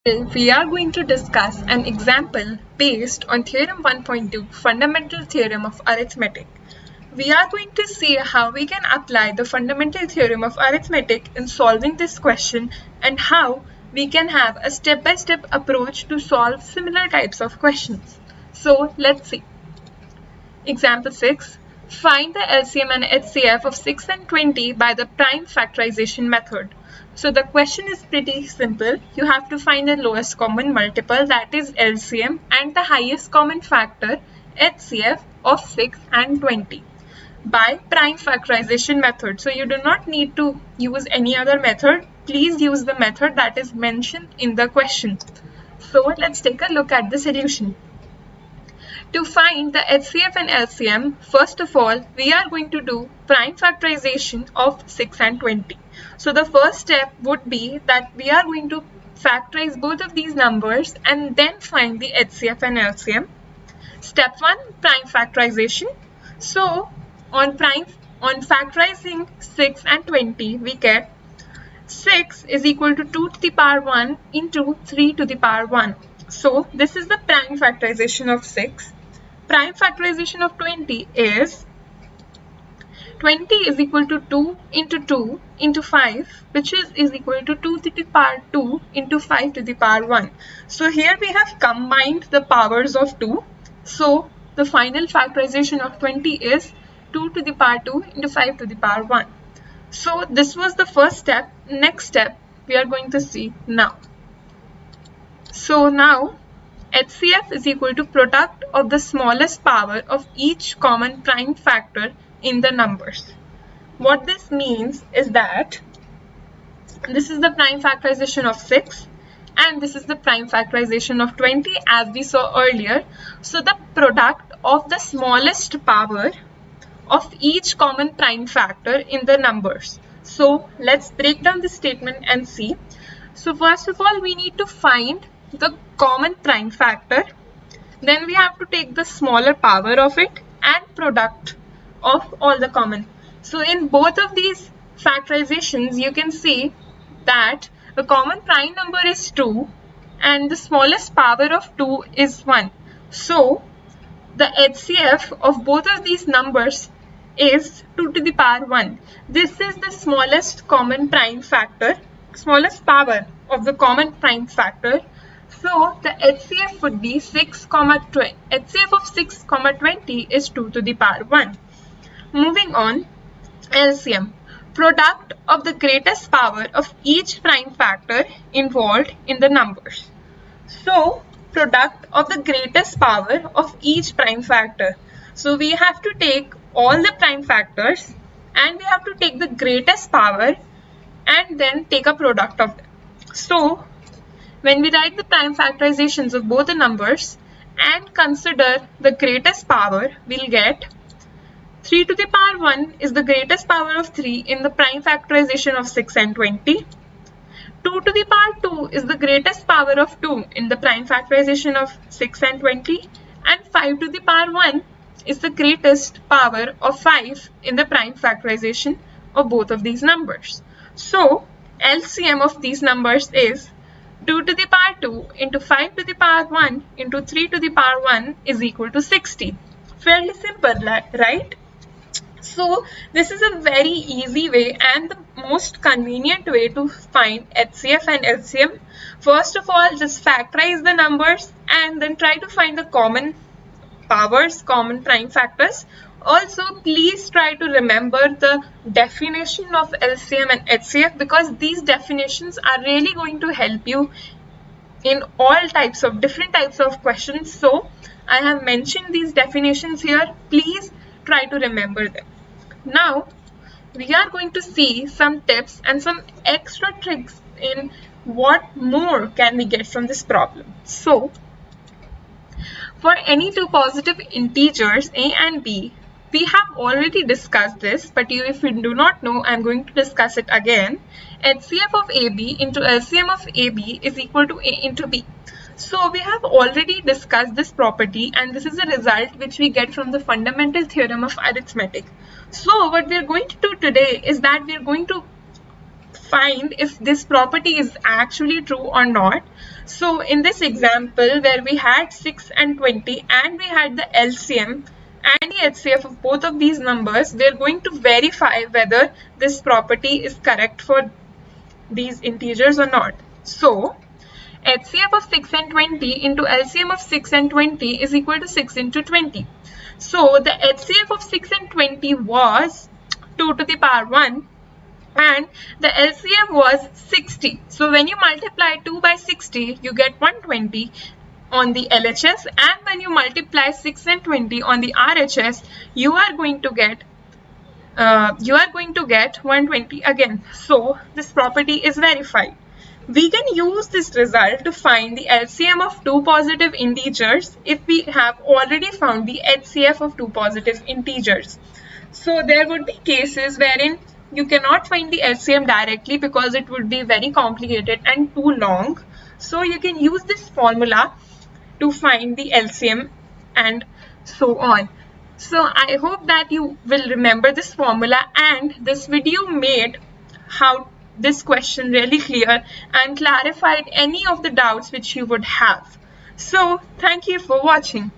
We are going to discuss an example based on Theorem 1.2 Fundamental Theorem of Arithmetic. We are going to see how we can apply the fundamental theorem of arithmetic in solving this question and how we can have a step-by-step approach to solve similar types of questions. So let's see. Example 6. Find the LCM and HCF of 6 and 20 by the prime factorization method. So the question is pretty simple. You have to find the lowest common multiple, that is LCM, and the highest common factor, HCF, of 6 and 20 by prime factorization method. So you do not need to use any other method. Please use the method that is mentioned in the question. So let's take a look at the solution. To find the HCF and LCM, first of all, we are going to do prime factorization of 6 and 20. So the first step would be that we are going to factorize both of these numbers and then find the HCF and LCM. Step 1, prime factorization. So on factorizing 6 and 20, we get 6 is equal to 2 to the power 1 into 3 to the power 1. So this is the prime factorization of 6. Prime factorization of 20 is 20 is equal to 2 into 2 into 5, which is equal to 2 to the power 2 into 5 to the power 1. So here we have combined the powers of 2. So the final factorization of 20 is 2 to the power 2 into 5 to the power 1. So this was the first step. Next step we are going to see now. So now HCF is equal to product of the smallest power of each common prime factor in the numbers. What this means is that this is the prime factorization of 6 and this is the prime factorization of 20 as we saw earlier. So the product of the smallest power of each common prime factor in the numbers. So let's break down the statement and see. So first of all, we need to find the common prime factor. Then we have to take the smaller power of it and product of all the common. So in both of these factorizations, you can see that the common prime number is 2 and the smallest power of 2 is 1. So the HCF of both of these numbers is 2 to the power 1. This is the smallest common prime factor, smallest power of the common prime factor. So the HCF would be 6, 20. HCF of 6, 20 is 2 to the power 1. Moving on, LCM, product of the greatest power of each prime factor involved in the numbers. So product of the greatest power of each prime factor. So we have to take all the prime factors and we have to take the greatest power and then take a product of them. So when we write the prime factorizations of both the numbers and consider the greatest power, we'll get 3 to the power 1 is the greatest power of 3 in the prime factorization of 6 and 20. 2 to the power 2 is the greatest power of 2 in the prime factorization of 6 and 20. And 5 to the power 1 is the greatest power of 5 in the prime factorization of both of these numbers. So LCM of these numbers is 2 to the power 2 into 5 to the power 1 into 3 to the power 1 is equal to 60. Fairly simple, right? So this is a very easy way and the most convenient way to find HCF and LCM. First of all, just factorize the numbers and then try to find the common powers, common prime factors. Also, please try to remember the definition of LCM and HCF because these definitions are really going to help you in all types of different types of questions. So I have mentioned these definitions here. Please try to remember them. Now we are going to see some tips and some extra tricks in what more can we get from this problem. So for any two positive integers a and b, we have already discussed this, but if you do not know, I'm going to discuss it again. HCF of AB into LCM of AB is equal to A into B. So we have already discussed this property and this is a result which we get from the fundamental theorem of arithmetic. So what we are going to do today is that we are going to find if this property is actually true or not. So in this example where we had 6 and 20 and we had the LCM and the HCF of both of these numbers, we are going to verify whether this property is correct for these integers or not. So HCF of 6 and 20 into LCM of 6 and 20 is equal to 6 into 20. So the HCF of 6 and 20 was 2 to the power 1 and the LCM was 60. So when you multiply 2 by 60, you get 120 on the LHS, and when you multiply 6 and 20 on the RHS, you are going to get 120 again. So this property is verified. We can use this result to find the LCM of two positive integers if we have already found the HCF of two positive integers. So there would be cases wherein you cannot find the LCM directly because it would be very complicated and too long. So you can use this formula to find the LCM and so on. So I hope that you will remember this formula, and this video made how this question really clear and clarified any of the doubts which you would have. So thank you for watching.